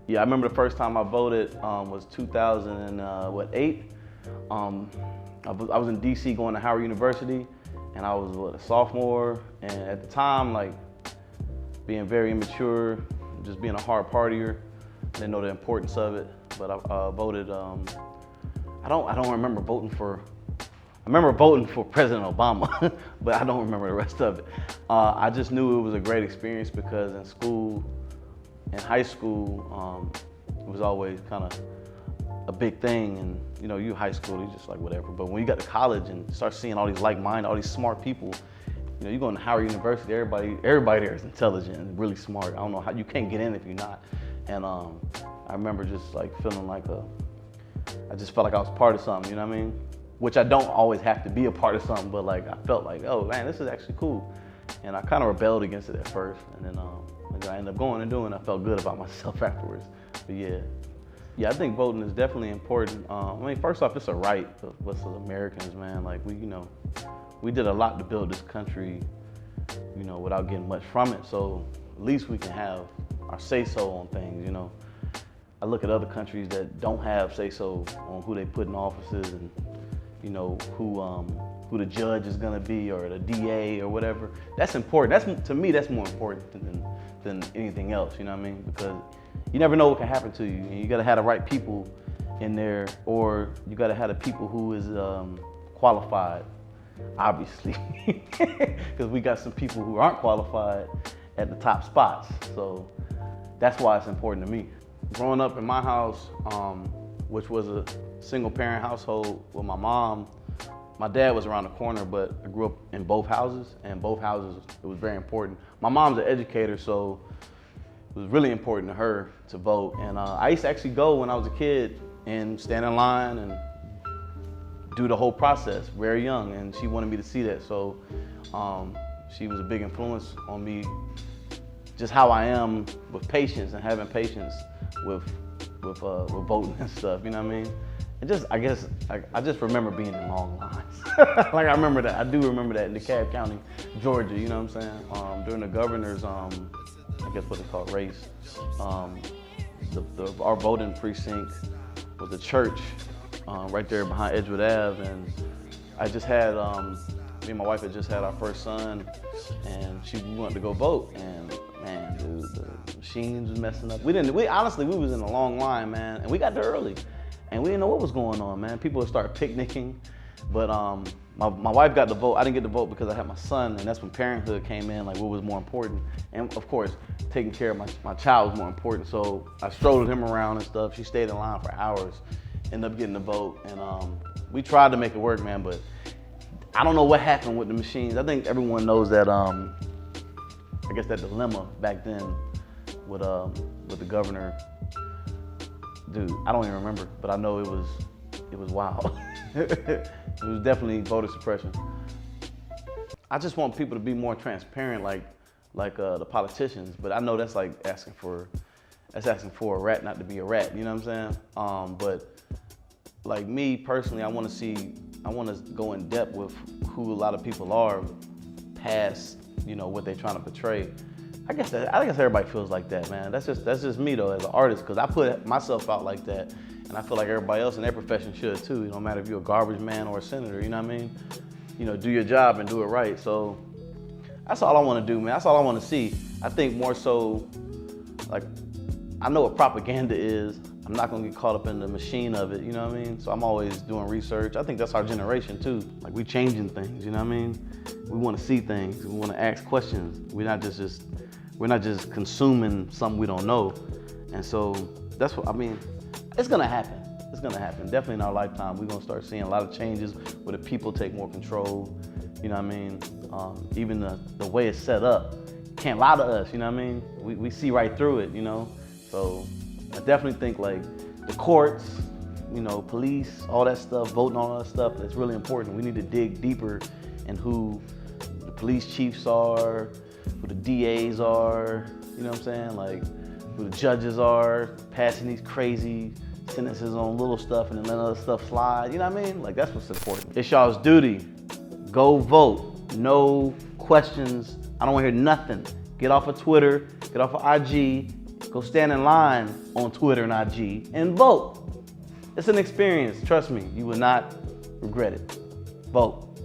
Yeah, I remember the first time I voted was 2008. I was in DC going to Howard University, and I was a sophomore. And at the time, like being very immature, just being a hard partier, didn't know the importance of it. But I voted. I don't remember voting for. I remember voting for President Obama, but I don't remember the rest of it. I just knew it was a great experience because in school, in high school, it was always kind of a big thing. And you know, you high school, you just like whatever. But when you got to college and start seeing all these like-minded, all these smart people, you know, you go to Howard University, everybody there is intelligent and really smart. I don't know how you can't get in if you're not. And I remember just like feeling like I just felt like I was part of something, you know what I mean? Which I don't always have to be a part of something, but like I felt like, oh man, this is actually cool. And I kind of rebelled against it at first, and then I ended up going and doing it. I felt good about myself afterwards. But yeah, I think voting is definitely important. I mean, first off, it's a right of us as Americans, man. Like we did a lot to build this country, you know, without getting much from it. So at least we can have our say-so on things, you know. I look at other countries that don't have say-so on who they put in offices and, you know, who the judge is gonna be or the DA or whatever. That's important. To me, that's more important than anything else, you know what I mean? Because you never know what can happen to you. And you gotta have the right people in there, or you gotta have the people who is qualified, obviously. Because we got some people who aren't qualified at the top spots. So that's why it's important to me. Growing up in my house, which was a single parent household with my mom, my dad was around the corner, but I grew up in both houses, and both houses, it was very important. My mom's an educator, so it was really important to her to vote. And I used to actually go when I was a kid and stand in line and do the whole process, very young, and she wanted me to see that. So she was a big influence on me, just how I am with patience and having patience with voting and stuff, you know what I mean? And just, I guess, I just remember being in long lines. Like I remember that, I do remember that in DeKalb County, Georgia, you know what I'm saying? During the governor's, I guess what they call race, our voting precinct was a church right there behind Edgewood Ave, and I just had, me and my wife had just had our first son, and we wanted to go vote, and man, dude, the machines was messing up. Honestly, we was in a long line, man, and we got there early, and we didn't know what was going on, man. People would start picnicking, but my wife got the vote. I didn't get the vote because I had my son, and that's when parenthood came in, like what was more important. And of course, taking care of my child was more important, so I strolled him around and stuff. She stayed in line for hours, ended up getting the vote, and we tried to make it work, man, but I don't know what happened with the machines. I think everyone knows that, I guess that dilemma back then with the governor. Dude, I don't even remember, but I know it was wild. It was definitely voter suppression. I just want people to be more transparent, like the politicians, but I know that's like asking for a rat not to be a rat, you know what I'm saying? But like me personally, I want to go in depth with who a lot of people are past, you know, what they're trying to portray. I guess everybody feels like that, man. That's just me though, as an artist, because I put myself out like that, and I feel like everybody else in their profession should too. It don't matter if you're a garbage man or a senator, you know what I mean? You know, do your job and do it right. So that's all I want to do, man. That's all I want to see. I think more so, like, I know what propaganda is. I'm not gonna get caught up in the machine of it, you know what I mean? So I'm always doing research. I think that's our generation too. Like, we changing things, you know what I mean? We want to see things. We want to ask questions. We're not just consuming something we don't know. And so that's what I mean. It's gonna happen. It's gonna happen. Definitely in our lifetime, we're gonna start seeing a lot of changes where the people take more control. You know what I mean? Even the way it's set up can't lie to us. You know what I mean? We see right through it. You know. So I definitely think like the courts, you know, police, all that stuff, voting, all that stuff, that's really important. We need to dig deeper in who the police chiefs are, who the DAs are, you know what I'm saying? Like who the judges are, passing these crazy sentences on little stuff and then letting other stuff slide, you know what I mean? Like that's what's important. It's y'all's duty. Go vote. No questions. I don't want to hear nothing. Get off of Twitter, get off of IG, Go stand in line on Twitter and IG and vote. It's an experience, trust me, you will not regret it. Vote.